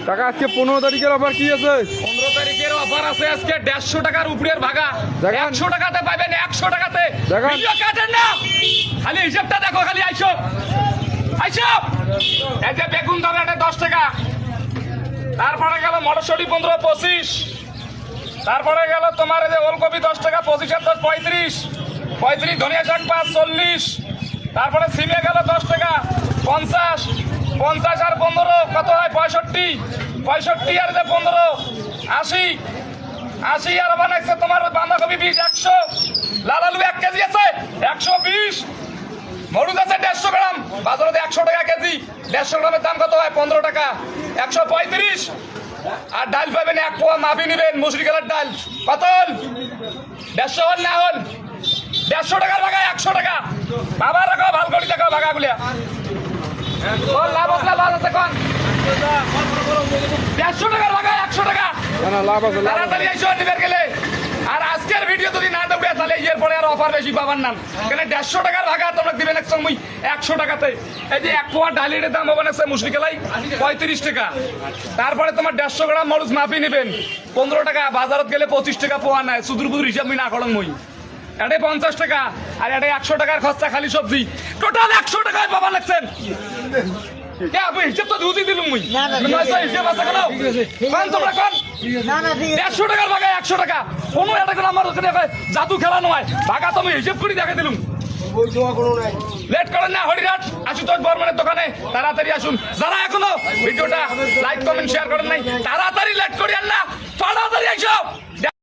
টাকা আজকে 15 তারিখের অফার কি আছে? 15 তারিখের অফার আছে আজকে 150 টাকার উপরের ভাগা। দেখান। 100 টাকাতে পাবেন, 100 টাকাতে। দেখান। ভিডিও কাটেন না, খালি হিসাবটা দেখো, খালি আইসো আইসো। এই যে বেগুন দাম এটা 10 টাকা, তারপরে গেল মটরশুঁটি 15 25, তারপরে গেল তোমার এই যে ওলকপি 10 টাকা 25 আর 10 35 35, ধনিয়া শাক 5 40, তারপরে সিমে গেল 10 টাকা 50 50 আর 15 কত হয় 65 65 আর যে 15 80 80 আর বানাইছে তোমার বাঁধাকপি 20 100, লাল আলু 1 কেজি আছে 120, মরুদ আছে 150 গ্রাম বাজারে 100 টাকা কেজি, 150 গ্রামের দাম কত হয় 15 টাকা 135। আর ডাল পাবেন 1 পোয়া মাফি নেবেন, মুসুরি কালার ডাল কত হল 150 হল না হল 150 টাকার ভাগা 100 টাকা। বাবা রাখো ভাল করে দেখো ভাগাগুলিয়া লাভ আছে, লাভ আছে কোন 150 টাকার ভাগা 100 টাকা। না না লাভ আছে, লাভ আছে। তাড়াতাড়ি আইসো নিবেন গেলে। আর আজকের ভিডিও যদি না দেবে তাহলে এর পরে আর অফার বেশি পাবার না, কেন 150 টাকার ভাগা তোমরা দিবেন এক সময় 100 টাকাতে। এই যে 1 পোয়া ডালের দাম হবে না মুসুরি কালাই 35 টাকা, তারপরে তোমার 150 গ্রাম মরুচ মাফি নেবেন 15 টাকা, বাজারত গেলে 25 টাকা পোয়া নাই, সুদূর বুদুর হিসাব আমি না করম মই। এটাই 50 টাকা আর এটাই 100 টাকার খরচা খালি সবজি, টোটাল 100 টাকায় পাবা লাগছেন। হিসাব তো দুধই দিলুম মুই, হিসাব আছে কেন কোন তোমরা কোন 150 টাকার ভাগা 100 টাকা। কোনো এটা করে আমার ওখানে জাদু খেলা নয়, ভাগা তো আমি হিসাব করে দেখে দিলুম। লেট করেন না, হরিরাট আশুতোষ বর্মনের দোকানে তাড়াতাড়ি আসুন। যারা এখনো ভিডিওটা লাইক কমেন্ট শেয়ার করেন নাই তাড়াতাড়ি লেট করিয়েন না, তাড়াতাড়ি আইসো।